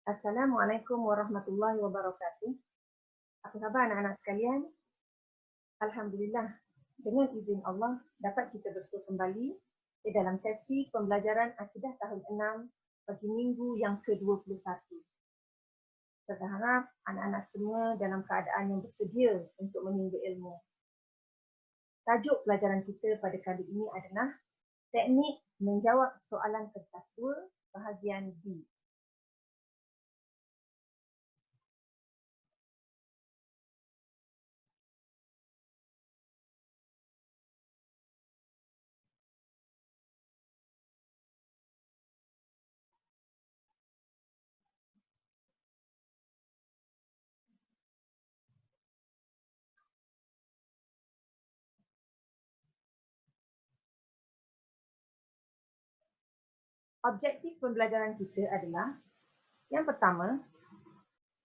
Assalamualaikum warahmatullahi wabarakatuh. Apa khabar anak-anak sekalian? Alhamdulillah, dengan izin Allah dapat kita bersua kembali di dalam sesi pembelajaran akidah tahun 6 bagi minggu yang ke-21. Saya harap anak-anak semua dalam keadaan yang bersedia untuk menimba ilmu. Tajuk pelajaran kita pada kali ini adalah teknik menjawab soalan kertas 2 bahagian B. Objektif pembelajaran kita adalah yang pertama,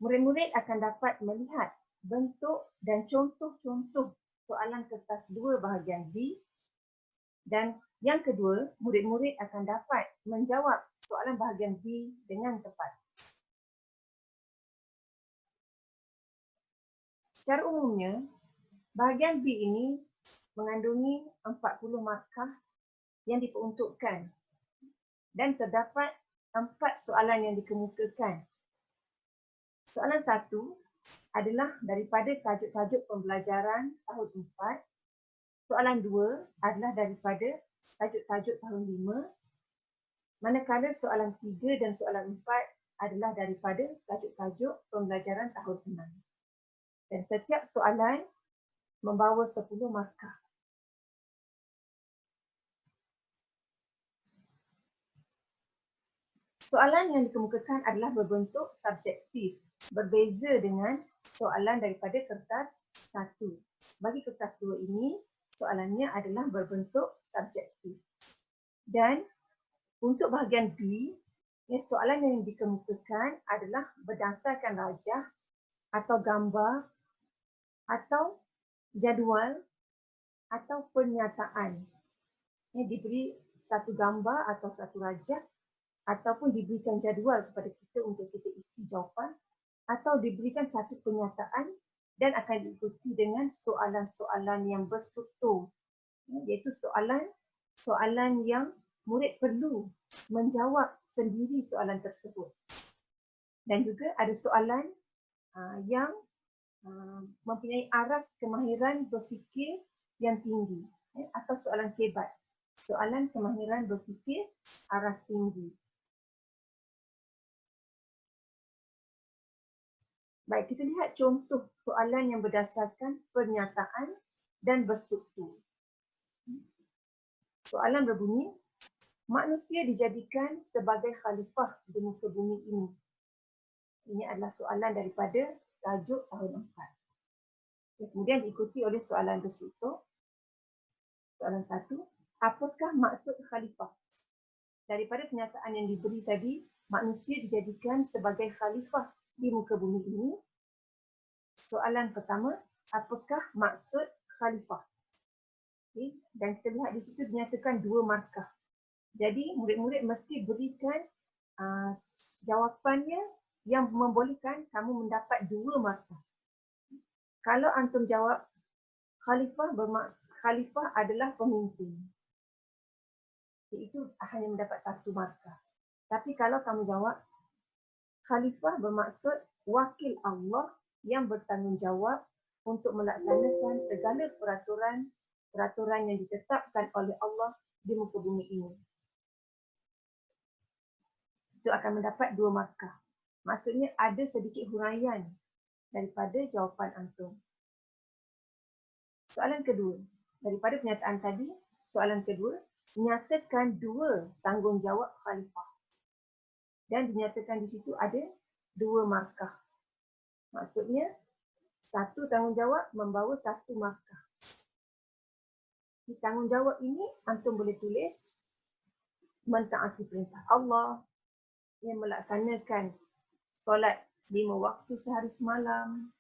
murid-murid akan dapat melihat bentuk dan contoh-contoh soalan kertas 2 bahagian B, dan yang kedua, murid-murid akan dapat menjawab soalan bahagian B dengan tepat. Secara umumnya, bahagian B ini mengandungi 40 markah yang diperuntukkan dan terdapat 4 soalan yang dikemukakan. Soalan 1 adalah daripada tajuk-tajuk pembelajaran tahun 4. Soalan 2 adalah daripada tajuk-tajuk tahun 5. Manakala soalan 3 dan soalan 4 adalah daripada tajuk-tajuk pembelajaran tahun 6. Dan setiap soalan membawa 10 markah. Soalan yang dikemukakan adalah berbentuk subjektif, berbeza dengan soalan daripada kertas 1. Bagi kertas 2 ini, soalannya adalah berbentuk subjektif. Dan untuk bahagian B, soalan yang dikemukakan adalah berdasarkan rajah atau gambar atau jadual atau pernyataan. Diberi satu gambar atau satu rajah ataupun diberikan jadual kepada kita untuk kita isi jawapan atau diberikan satu pernyataan dan akan diikuti dengan soalan-soalan yang berstruktur, iaitu soalan yang murid perlu menjawab sendiri soalan tersebut. Dan juga ada soalan yang mempunyai aras kemahiran berfikir yang tinggi, atau soalan kebat. Soalan kemahiran berfikir aras tinggi. Baik, kita lihat contoh soalan yang berdasarkan pernyataan dan berstruktur. Soalan berbunyi, manusia dijadikan sebagai khalifah di muka bumi ini. Ini adalah soalan daripada tajuk tahun 4. Kemudian diikuti oleh soalan berstruktur. Soalan 1, apakah maksud khalifah? Daripada pernyataan yang diberi tadi, manusia dijadikan sebagai khalifah di muka bumi ini. Soalan pertama, apakah maksud khalifah? Dan kita lihat di situ dinyatakan 2 markah. Jadi murid-murid mesti berikan jawapannya yang membolehkan kamu mendapat 2 markah. Kalau antum jawab khalifah adalah pemimpin, itu hanya mendapat 1 markah. Tapi kalau kamu jawab khalifah bermaksud wakil Allah yang bertanggungjawab untuk melaksanakan segala peraturan yang ditetapkan oleh Allah di muka bumi ini, itu akan mendapat 2 markah. Maksudnya ada sedikit huraian daripada jawapan antum. Soalan kedua, daripada pernyataan tadi, soalan kedua, nyatakan 2 tanggungjawab khalifah. Dan dinyatakan di situ ada 2 markah. Maksudnya, 1 tanggungjawab membawa 1 markah. Di tanggungjawab ini, antum boleh tulis mentaati perintah Allah, yang melaksanakan solat 5 waktu sehari semalam.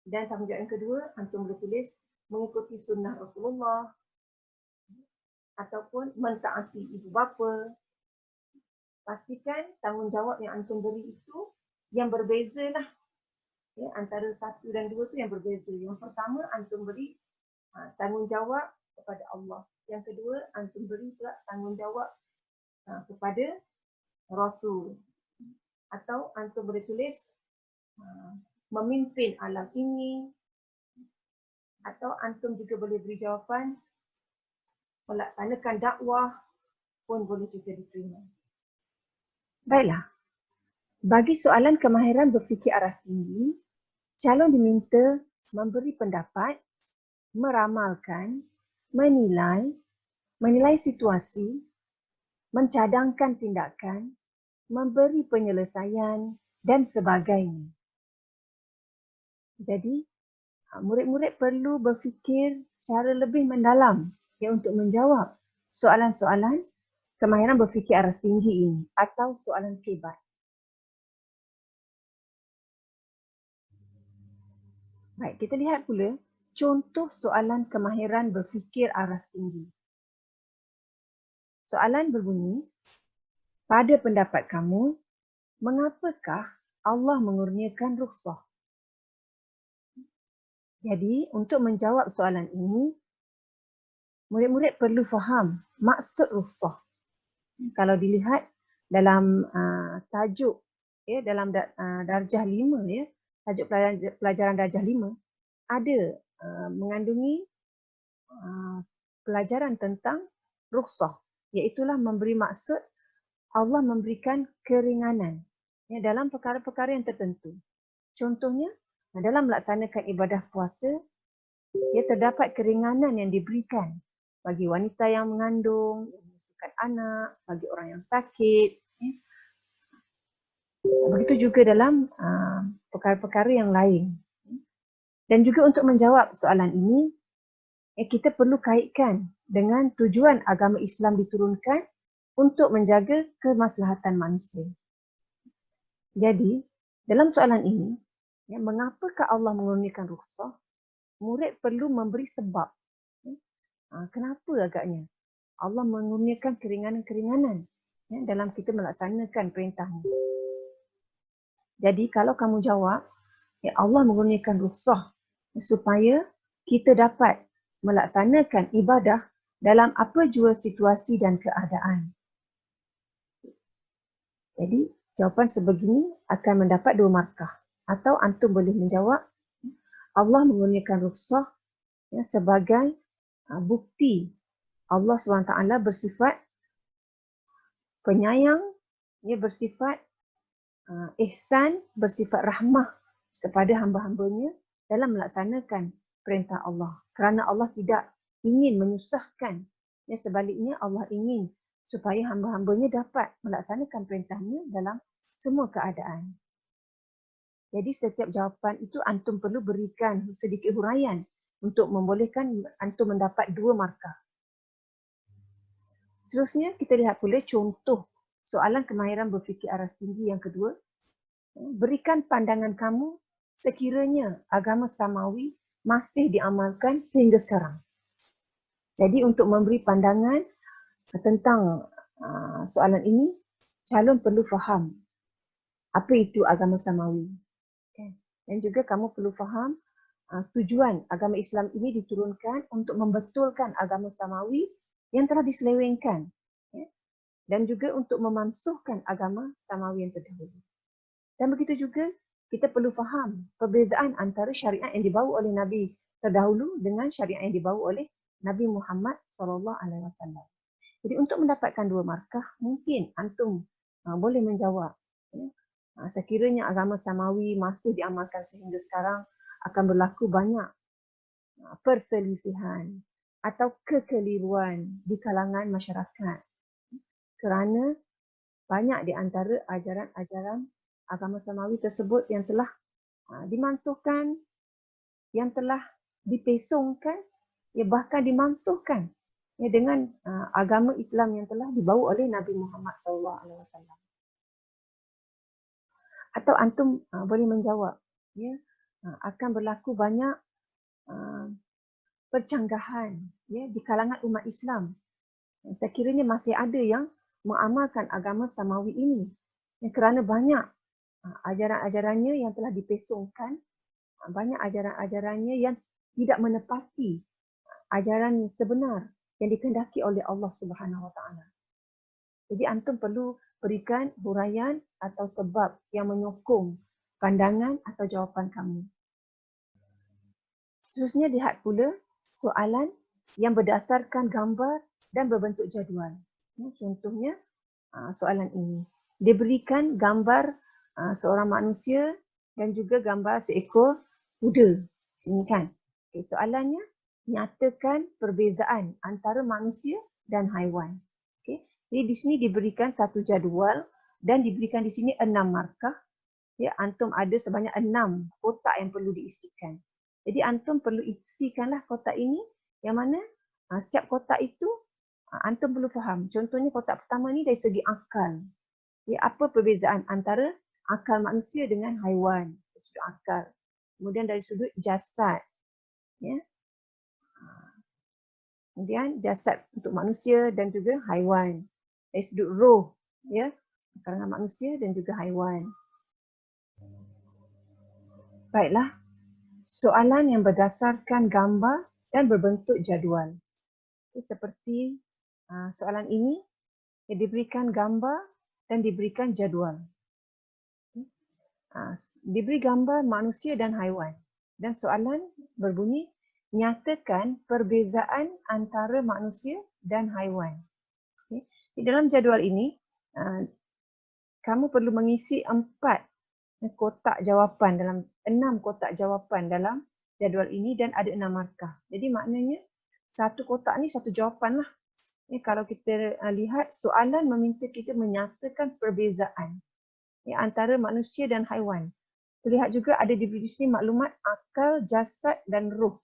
Dan tanggungjawab yang kedua, antum boleh tulis mengikuti sunnah Rasulullah, ataupun mentaati ibu bapa, pastikan tanggungjawab yang antum beri itu yang berbeza lah. Ya, antara 1 dan 2 tu yang berbeza. Yang pertama, antum beri tanggungjawab kepada Allah. Yang kedua, antum beri pula tanggungjawab kepada Rasul. Atau antum boleh tulis memimpin alam ini. Atau antum juga boleh beri jawapan melaksanakan dakwah pun boleh juga diterima. Baiklah. Bagi soalan kemahiran berfikir aras tinggi, calon diminta memberi pendapat, meramalkan, menilai situasi, mencadangkan tindakan, memberi penyelesaian dan sebagainya. Jadi, murid-murid perlu berfikir secara lebih mendalam untuk menjawab soalan-soalan kemahiran berfikir aras tinggi ini atau soalan kebat. Baik, kita lihat pula contoh soalan kemahiran berfikir aras tinggi. Soalan berbunyi, pada pendapat kamu, mengapakah Allah mengurniakan rukhsah? Jadi, untuk menjawab soalan ini, murid-murid perlu faham maksud rukhsah. Kalau dilihat dalam tajuk, dalam darjah 5, tajuk pelajaran darjah 5, ada mengandungi pelajaran tentang rukhsah, iaitulah memberi maksud Allah memberikan keringanan dalam perkara-perkara yang tertentu. Contohnya, dalam melaksanakan ibadah puasa, terdapat keringanan yang diberikan bagi wanita yang mengandung, yang mengasuhkan anak, bagi orang yang sakit. Begitu juga dalam perkara-perkara yang lain. Dan juga untuk menjawab soalan ini, kita perlu kaitkan dengan tujuan agama Islam diturunkan untuk menjaga kemaslahatan manusia. Jadi, dalam soalan ini, mengapakah Allah mengurniakan rukhsah? Murid perlu memberi sebab. Kenapa agaknya Allah mengurniakan keringanan-keringanan dalam kita melaksanakan perintahnya. Jadi, kalau kamu jawab, Allah mengurniakan rukhsah supaya kita dapat melaksanakan ibadah dalam apa jua situasi dan keadaan. Jadi, jawapan sebegini akan mendapat 2 markah. Atau antum boleh menjawab, Allah mengurniakan rukhsah sebagai bukti Allah SWT bersifat penyayang, bersifat ihsan, bersifat rahmah kepada hamba-hambanya dalam melaksanakan perintah Allah. Kerana Allah tidak ingin menyusahkan. Sebaliknya Allah ingin supaya hamba-hambanya dapat melaksanakan perintahnya dalam semua keadaan. Jadi setiap jawapan itu antum perlu berikan sedikit huraian untuk membolehkan antum mendapat 2 markah. Seterusnya kita lihat pula contoh soalan kemahiran berfikir aras tinggi yang kedua. Berikan pandangan kamu sekiranya agama samawi masih diamalkan sehingga sekarang. Jadi untuk memberi pandangan tentang soalan ini, calon perlu faham apa itu agama samawi. Dan juga kamu perlu faham tujuan agama Islam ini diturunkan untuk membetulkan agama samawi yang telah diselewengkan. Dan juga untuk memansuhkan agama samawi yang terdahulu. Dan begitu juga kita perlu faham perbezaan antara syariat yang dibawa oleh Nabi terdahulu dengan syariat yang dibawa oleh Nabi Muhammad SAW. Jadi untuk mendapatkan 2 markah, mungkin antum boleh menjawab. Sekiranya agama samawi masih diamalkan sehingga sekarang, akan berlaku banyak perselisihan atau kekeliruan di kalangan masyarakat. Kerana banyak di antara ajaran-ajaran agama samawi tersebut yang telah dimansuhkan, yang telah dipesongkan, bahkan dimansuhkan dengan agama Islam yang telah dibawa oleh Nabi Muhammad SAW. Atau antum boleh menjawab, akan berlaku banyak percanggahan di kalangan umat Islam. Sekiranya masih ada yang mengamalkan agama samawi ini. Kerana banyak ajaran-ajarannya yang telah dipesongkan, banyak ajaran-ajarannya yang tidak menepati ajaran sebenar yang dikehendaki oleh Allah Subhanahu Wa Taala. Jadi antum perlu berikan huraian atau sebab yang menyokong pandangan atau jawapan kamu. Seterusnya lihat pula soalan yang berdasarkan gambar dan berbentuk jadual. Contohnya soalan ini. Diberikan gambar seorang manusia dan juga gambar seekor kuda. Sini kan. Okay, soalannya, nyatakan perbezaan antara manusia dan haiwan. Okay. Jadi di sini diberikan satu jadual dan diberikan di sini 6 markah. Ya, antum ada sebanyak 6 kotak yang perlu diisikan. Jadi antum perlu isikanlah kotak ini yang mana setiap kotak itu antum perlu faham. Contohnya kotak pertama ni dari segi akal. Ya, apa perbezaan antara akal manusia dengan haiwan? Dari sudut akal. Kemudian dari sudut jasad. Ya. Kemudian jasad untuk manusia dan juga haiwan. Dari sudut roh, ya, kalangan manusia dan juga haiwan. Baiklah, soalan yang berdasarkan gambar dan berbentuk jadual. Seperti soalan ini, yang diberikan gambar dan diberikan jadual. Diberi gambar manusia dan haiwan. Dan soalan berbunyi, nyatakan perbezaan antara manusia dan haiwan. Di dalam jadual ini, kamu perlu mengisi 4 kotak jawapan dalam 6 kotak jawapan dalam jadual ini dan ada 6 markah. Jadi maknanya satu kotak ni satu jawapan lah. Kalau kita lihat soalan meminta kita menyatakan perbezaan antara manusia dan haiwan. Terlihat juga ada di sini maklumat akal, jasad dan roh.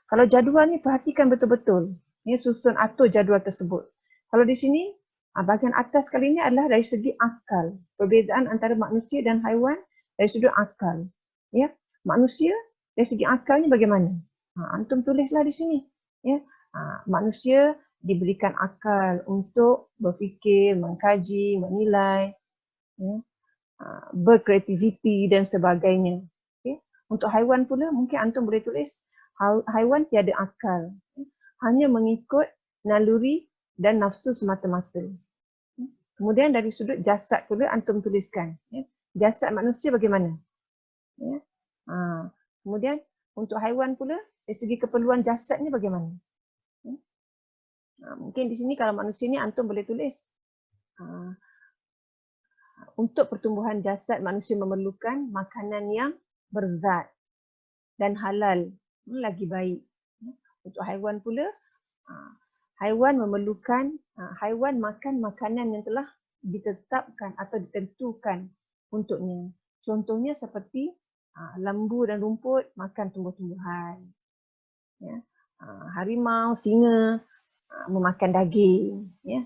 Kalau jadual ni perhatikan betul-betul. Susun atur jadual tersebut. Kalau di sini bahagian atas kali ini adalah dari segi akal. Perbezaan antara manusia dan haiwan dari sudut akal. Ya, manusia dari segi akalnya bagaimana? Antum tulislah di sini. Ya, manusia diberikan akal untuk berfikir, mengkaji, menilai, ya, berkreativiti dan sebagainya. Okay. Untuk haiwan pula mungkin antum boleh tulis haiwan tiada akal. Hanya mengikut naluri dan nafsu semata-mata. Kemudian dari sudut jasad pula antum tuliskan. Jasad manusia bagaimana? Kemudian untuk haiwan pula dari segi keperluan jasadnya bagaimana? Mungkin di sini kalau manusia ni antum boleh tulis. Untuk pertumbuhan jasad manusia memerlukan makanan yang berzat dan halal, lagi baik. Untuk haiwan pula, haiwan memerlukan, haiwan makan makanan yang telah ditetapkan atau ditentukan untuknya. Contohnya seperti lembu dan rumput makan tumbuh-tumbuhan. Ya. Harimau, singa memakan daging. Ya.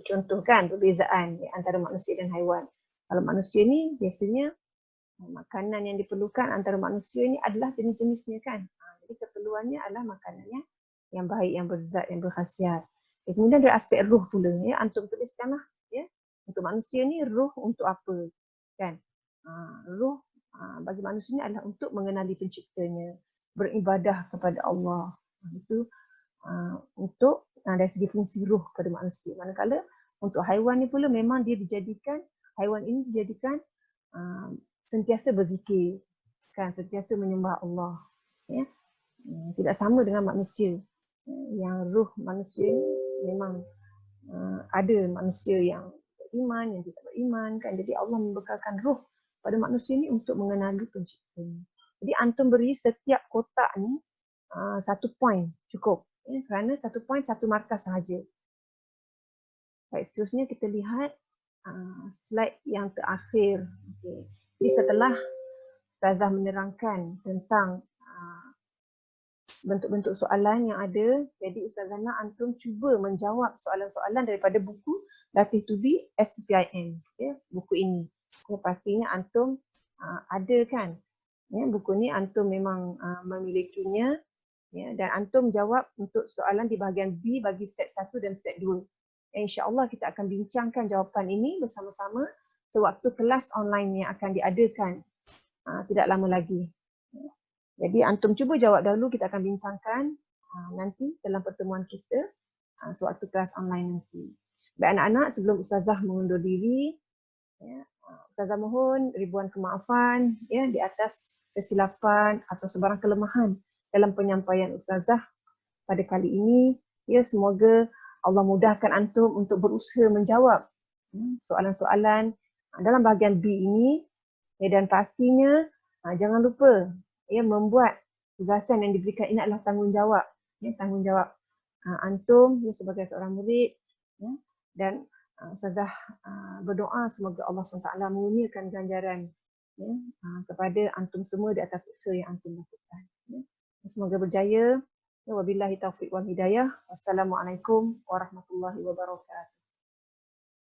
Contoh kan perbezaan antara manusia dan haiwan. Kalau manusia ni biasanya makanan yang diperlukan antara manusia ni adalah jenis-jenisnya kan. Jadi keperluannya adalah makanannya yang baik, yang berzat, yang berkhasiat. Kemudian dari aspek ruh pula, ya, antum tuliskanlah, ya, untuk manusia ni ruh untuk apa, kan? Ruh bagi manusia ni adalah untuk mengenali penciptanya, beribadah kepada Allah. Itu untuk dari segi fungsi ruh pada manusia. Manakala untuk haiwan ni pula memang dia dijadikan, haiwan ini dijadikan sentiasa berzikir, kan, sentiasa menyembah Allah. Ya. Tidak sama dengan manusia. Yang ruh manusia ni memang ada manusia yang beriman, yang tidak beriman, kan. Jadi Allah membekalkan ruh pada manusia ni untuk mengenali penciptanya. Jadi antum beri setiap kotak ni 1 poin cukup. Kerana 1 poin 1 markah sahaja. Baik, seterusnya kita lihat slide yang terakhir. Okay. Jadi setelah Ustazah menerangkan tentang bentuk-bentuk soalan yang ada, jadi Ustazah nak antum cuba menjawab soalan-soalan daripada buku Latih Tubi SPPIM, ya, buku ini. Pastinya antum ada kan, ya, buku ni antum memang memilikinya, ya, dan antum jawab untuk soalan di bahagian B bagi set 1 dan set 2. InsyaAllah kita akan bincangkan jawapan ini bersama-sama sewaktu kelas online yang akan diadakan tidak lama lagi. Jadi antum cuba jawab dahulu, kita akan bincangkan nanti dalam pertemuan kita sewaktu kelas online nanti. Baik anak-anak, sebelum Ustazah mengundur diri, ya, Ustazah mohon ribuan kemaafan ya di atas kesilapan atau sebarang kelemahan dalam penyampaian Ustazah pada kali ini. Ya, semoga Allah mudahkan antum untuk berusaha menjawab soalan-soalan dalam bahagian B ini. Ya, dan pastinya jangan lupa ya membuat tugasan yang diberikan ini adalah tanggungjawab. Ya, tanggungjawab antum ya, sebagai seorang murid ya, dan Ustazah berdoa semoga Allah SWT mengurniakan ganjaran ya, kepada antum semua di atas usaha yang antum lakukan. Ya. Semoga berjaya. Wabillahi taufiq wal hidayah. Wassalamualaikum warahmatullahi wabarakatuh.